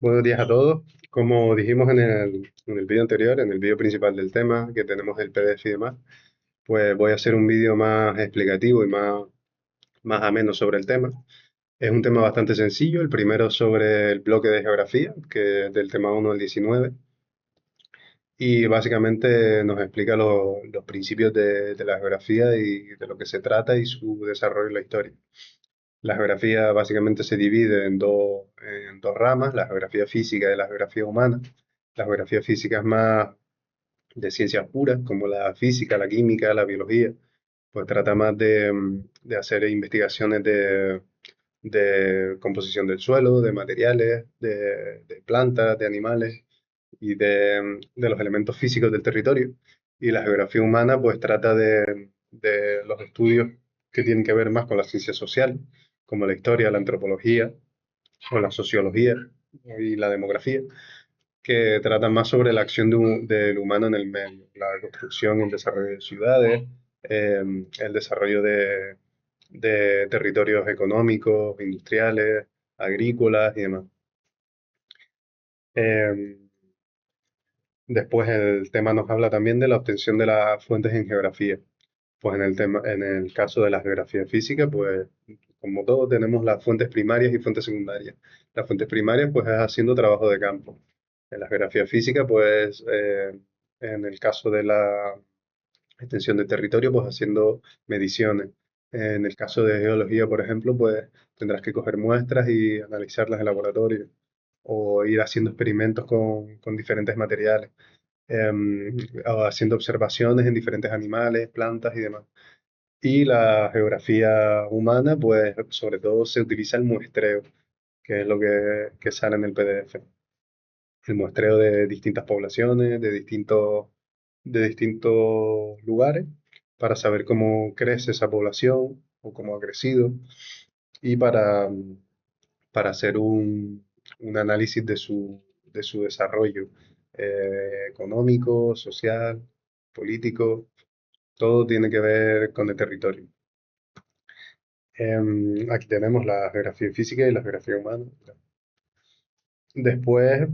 Buenos días a todos. Como dijimos en el vídeo anterior, en el vídeo principal del tema, que tenemos el PDF y demás, pues voy a hacer un vídeo más explicativo y más ameno sobre el tema. Es un tema bastante sencillo. El primero sobre el bloque de geografía, que es del tema 1 al 19, y básicamente nos explica los principios de la geografía y de lo que se trata y su desarrollo en la historia. La geografía básicamente se divide en dos ramas, la geografía física y la geografía humana. La geografía física es más de ciencias puras, como la física, la química, la biología. Pues trata más de hacer investigaciones de composición del suelo, de materiales, de plantas, de animales y de los elementos físicos del territorio. Y la geografía humana pues trata de los estudios que tienen que ver más con la ciencia social, como la historia, la antropología o la sociología y la demografía, que tratan más sobre la acción del humano en el medio, la construcción y el desarrollo de ciudades, el desarrollo de territorios económicos, industriales, agrícolas y demás. Eh, Después el tema nos habla también de la obtención de las fuentes en geografía. Pues en el caso de la geografía física, pues como todo tenemos las fuentes primarias y fuentes secundarias. Las fuentes primarias pues es haciendo trabajo de campo. En la geografía física pues en el caso de la extensión de territorio pues haciendo mediciones. En el caso de geología, por ejemplo, pues tendrás que coger muestras y analizarlas en laboratorio o ir haciendo experimentos con diferentes materiales, em, o haciendo observaciones en diferentes animales, plantas y demás. Y la geografía humana, pues sobre todo se utiliza el muestreo, que es lo que sale en el PDF. El muestreo de distintas poblaciones, de distintos lugares, para saber cómo crece esa población o cómo ha crecido y para hacer un análisis de su desarrollo económico, social, político, todo tiene que ver con el territorio. Aquí tenemos la geografía física y la geografía humana. Después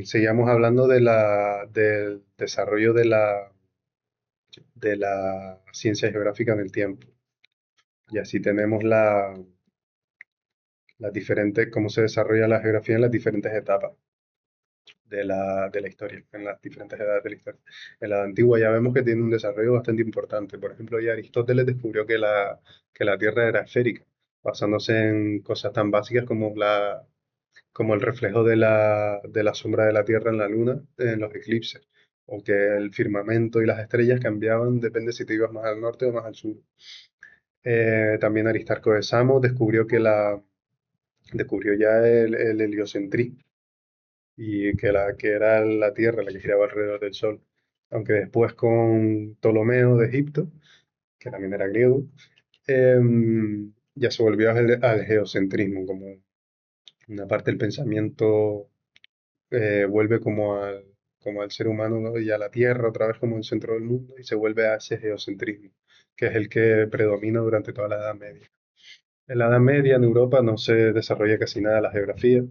seguíamos hablando del desarrollo de la ciencia geográfica en el tiempo. Y así tenemos las diferentes, cómo se desarrolla la geografía en las diferentes etapas de la historia, en las diferentes edades de la historia. En la edad antigua ya vemos que tiene un desarrollo bastante importante. Por ejemplo, ya Aristóteles descubrió que la Tierra era esférica, basándose en cosas tan básicas como el reflejo de la sombra de la Tierra en la Luna en los eclipses, o que el firmamento y las estrellas cambiaban, depende si te ibas más al norte o más al sur. También Aristarco de Samos descubrió ya el heliocentrismo y que era la Tierra la que giraba alrededor del Sol. Aunque después con Ptolomeo de Egipto, que también era griego, ya se volvió al geocentrismo, como una parte del pensamiento vuelve como al ser humano, ¿no? Y a la Tierra otra vez como el centro del mundo y se vuelve a ese geocentrismo, que es el que predomina durante toda la Edad Media. En la Edad Media en Europa no se desarrolla casi nada la geografía,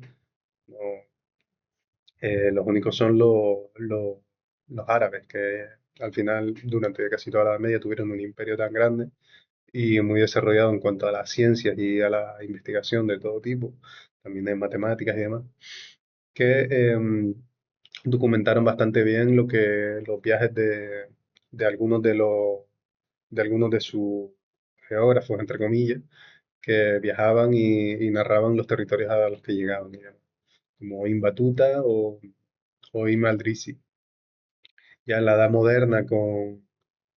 no, los únicos son los árabes, que al final durante casi toda la Edad Media tuvieron un imperio tan grande y muy desarrollado en cuanto a las ciencias y a la investigación de todo tipo, también en matemáticas y demás, que documentaron bastante bien los viajes de algunos de sus geógrafos, entre comillas, que viajaban y narraban los territorios a los que llegaban, digamos, como Ibn Batuta o Ibn al-Drisi. Ya en la Edad Moderna, con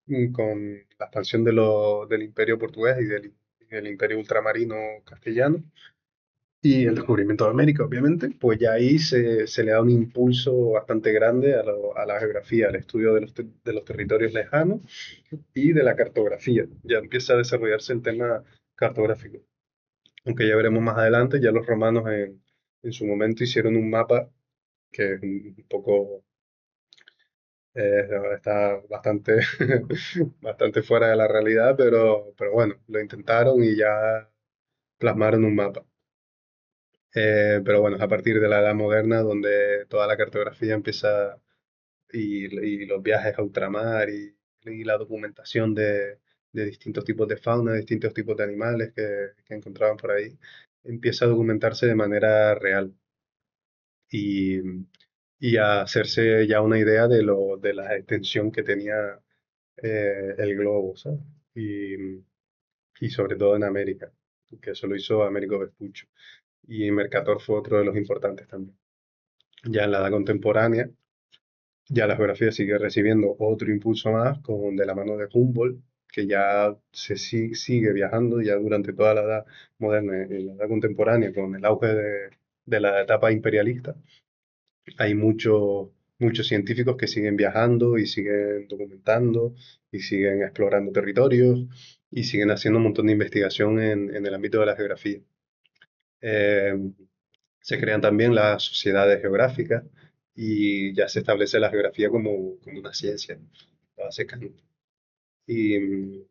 la expansión del Imperio portugués y del Imperio ultramarino castellano, y el descubrimiento de América, obviamente, pues ya ahí se le da un impulso bastante grande a la geografía, al estudio de los territorios lejanos y de la cartografía. Ya empieza a desarrollarse el tema cartográfico. Aunque ya veremos más adelante, ya los romanos en su momento hicieron un mapa que es un poco, eh, está bastante, bastante fuera de la realidad, pero bueno, lo intentaron y ya plasmaron un mapa. Pero bueno, es a partir de la Edad Moderna donde toda la cartografía empieza y los viajes a ultramar y la documentación de distintos tipos de fauna, distintos tipos de animales que encontraban por ahí, empieza a documentarse de manera real y, y a hacerse ya una idea de la extensión que tenía el globo, ¿sabes? Y, y sobre todo en América, que eso lo hizo Américo Vespuccio. Y Mercator fue otro de los importantes también. Ya en la edad contemporánea, ya la geografía sigue recibiendo otro impulso más con de la mano de Humboldt, que ya sigue viajando ya durante toda la edad moderna, en la edad contemporánea, con el auge de la etapa imperialista. Hay muchos científicos que siguen viajando y siguen documentando y siguen explorando territorios y siguen haciendo un montón de investigación en el ámbito de la geografía. Eh, Se crean también las sociedades geográficas y ya se establece la geografía como una ciencia, básicamente. Y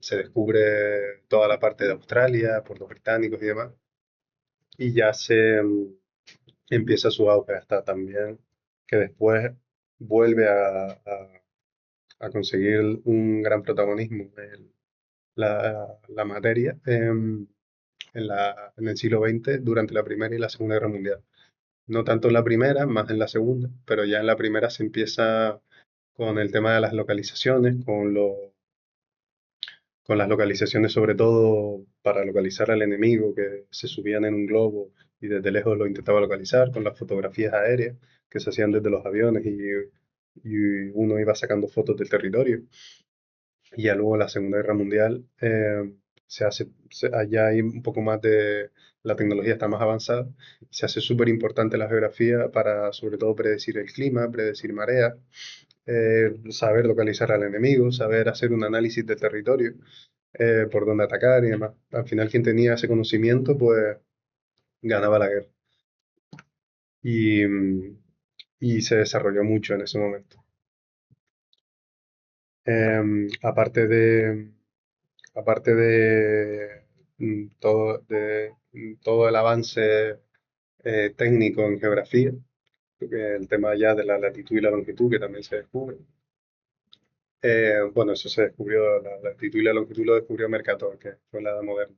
se descubre toda la parte de Australia por los británicos y demás. Y ya empieza su auge hasta también que después vuelve a conseguir un gran protagonismo la materia en el siglo XX durante la Primera y la Segunda Guerra Mundial. No tanto en la primera, más en la segunda, pero ya en la primera se empieza con el tema de las localizaciones, con las localizaciones sobre todo para localizar al enemigo que se subían en un globo y desde lejos lo intentaba localizar, con las fotografías aéreas que se hacían desde los aviones y uno iba sacando fotos del territorio. Y ya luego en la Segunda Guerra Mundial allá hay un poco más de, la tecnología está más avanzada, se hace súper importante la geografía para sobre todo predecir el clima, predecir mareas, saber localizar al enemigo, saber hacer un análisis del territorio, por dónde atacar y demás. Al final quien tenía ese conocimiento pues ganaba la guerra y, y se desarrolló mucho en ese momento. Aparte de todo el avance técnico en geografía, el tema ya de la latitud y la longitud que también se descubre. Bueno, eso se descubrió, la latitud y la longitud lo descubrió Mercator, que fue la edad moderna.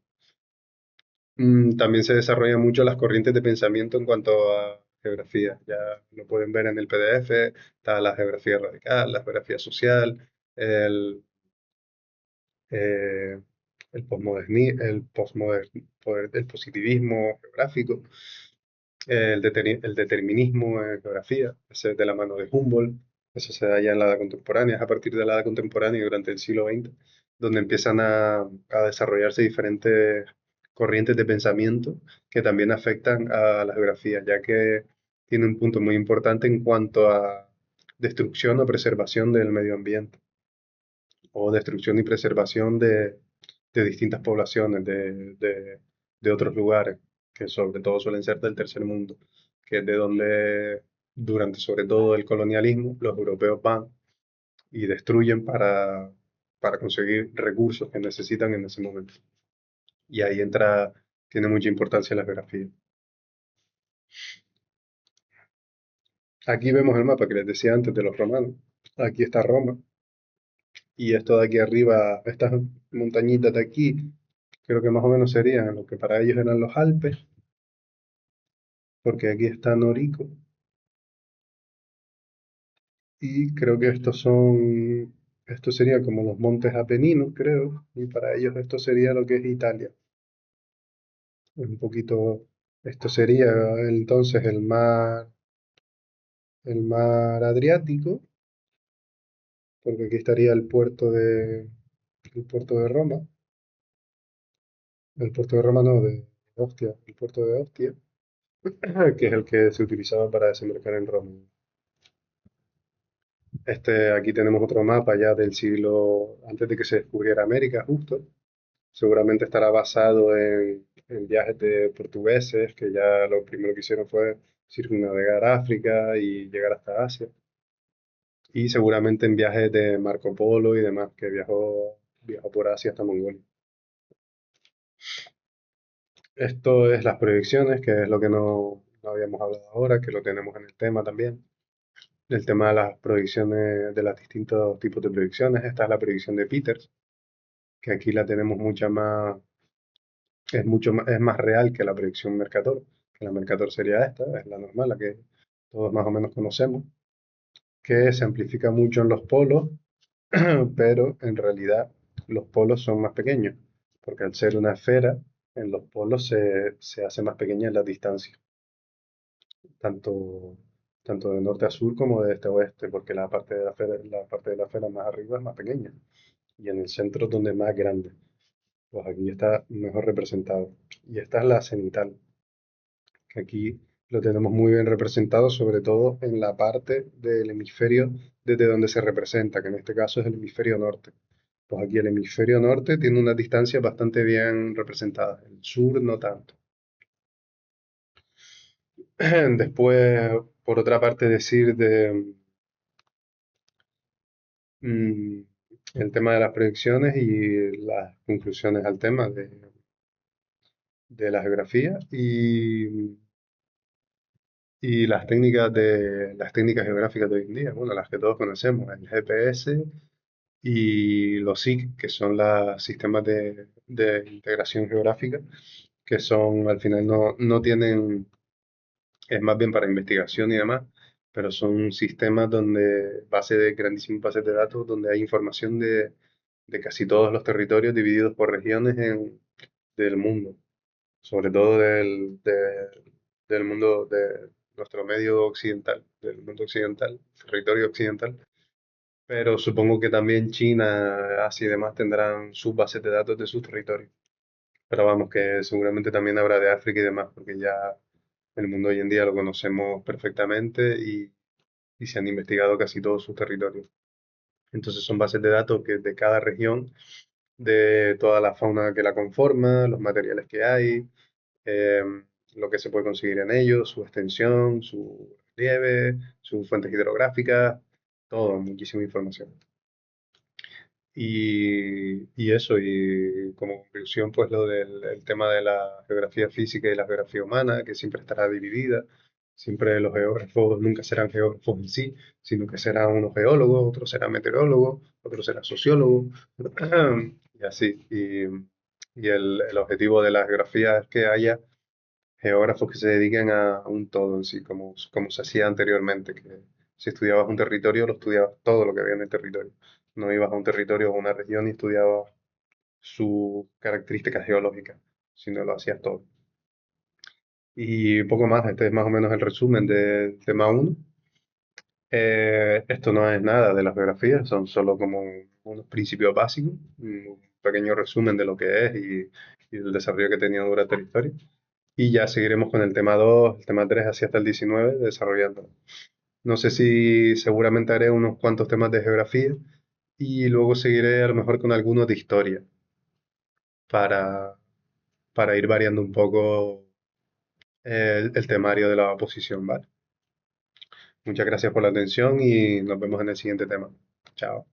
También se desarrollan mucho las corrientes de pensamiento en cuanto a geografía. Ya lo pueden ver en el PDF, está la geografía radical, la geografía social, el, eh, el positivismo geográfico, el determinismo en geografía, ese es de la mano de Humboldt, eso se da ya en la edad contemporánea, es a partir de la edad contemporánea y durante el siglo XX, donde empiezan a desarrollarse diferentes corrientes de pensamiento que también afectan a la geografía, ya que tiene un punto muy importante en cuanto a destrucción o preservación del medio ambiente o destrucción y preservación de distintas poblaciones de otros lugares, que sobre todo suelen ser del tercer mundo, que es de donde durante sobre todo el colonialismo los europeos van y destruyen para conseguir recursos que necesitan en ese momento. Y ahí tiene mucha importancia la geografía. Aquí vemos el mapa que les decía antes de los romanos. Aquí está Roma. Y esto de aquí arriba, estas montañitas de aquí, creo que más o menos serían lo que para ellos eran los Alpes, porque aquí está Norico. Y creo que esto sería como los montes Apeninos, creo, y para ellos esto sería lo que es Italia. Un poquito, esto sería entonces el mar Adriático, porque aquí estaría el puerto de Roma, el puerto de Roma no, de Ostia, el puerto de Ostia, que es el que se utilizaba para desembarcar en Roma. Aquí tenemos otro mapa ya del siglo, antes de que se descubriera América, justo. Seguramente estará basado en viajes de portugueses, que ya lo primero que hicieron fue circunnavegar África y llegar hasta Asia. Y seguramente en viajes de Marco Polo y demás, que viajó por Asia hasta Mongolia. Esto es las proyecciones, que es lo que no habíamos hablado ahora, que lo tenemos en el tema también. El tema de las proyecciones, de los distintos tipos de proyecciones. Esta es la proyección de Peters, que aquí la tenemos mucha más, es mucho más, es más real que la proyección Mercator. Que la Mercator sería esta, es la normal, la que todos más o menos conocemos, que se amplifica mucho en los polos, pero en realidad los polos son más pequeños, porque al ser una esfera, en los polos se hace más pequeña la distancia, tanto, tanto de norte a sur como de este a oeste, porque la parte de la esfera más arriba es más pequeña, y en el centro es donde es más grande. Pues aquí está mejor representado. Y esta es la cenital, que aquí lo tenemos muy bien representado, sobre todo en la parte del hemisferio desde donde se representa, que en este caso es el hemisferio norte. Pues aquí el hemisferio norte tiene unas distancias bastante bien representadas, el sur no tanto. Después, por otra parte, decir de mm, el tema de las predicciones y las conclusiones al tema de la geografía y las técnicas geográficas de hoy en día, bueno, las que todos conocemos, el GPS y los SIG, que son los sistemas de integración geográfica, que son al final no tienen, es más bien para investigación y demás, pero son sistemas donde grandísimos bases de datos, donde hay información de casi todos los territorios divididos por regiones del mundo, sobre todo del mundo de nuestro medio occidental, del mundo occidental, territorio occidental. Pero supongo que también China, Asia y demás tendrán sus bases de datos de sus territorios. Pero vamos, que seguramente también habrá de África y demás, porque ya el mundo hoy en día lo conocemos perfectamente y se han investigado casi todos sus territorios. Entonces son bases de datos que de cada región, de toda la fauna que la conforma, los materiales que hay, lo que se puede conseguir en ellos, su extensión, su relieve, sus fuentes hidrográficas, todo, muchísima información. Y eso, y como conclusión, pues lo del el tema de la geografía física y la geografía humana, que siempre estará dividida. Siempre los geógrafos nunca serán geógrafos en sí, sino que serán unos geólogos, otros serán meteorólogos, otros serán sociólogos, y así. Y el objetivo de la geografía es que haya geógrafos que se dediquen a un todo en sí, como se hacía anteriormente, que si estudiabas un territorio, lo estudiabas todo lo que había en el territorio. No ibas a un territorio o a una región y estudiabas sus características geológicas, sino lo hacías todo. Y poco más, este es más o menos el resumen del tema uno. Esto no es nada de la geografía, son solo como unos principios básicos, un pequeño resumen de lo que es y el desarrollo que ha tenido durante la historia. Y ya seguiremos con el tema 2 el tema 3 así hasta el 19 desarrollando. No sé si seguramente haré unos cuantos temas de geografía y luego seguiré a lo mejor con algunos de historia para, para ir variando un poco el temario de la oposición, ¿vale? Muchas gracias por la atención y nos vemos en el siguiente tema. Chao.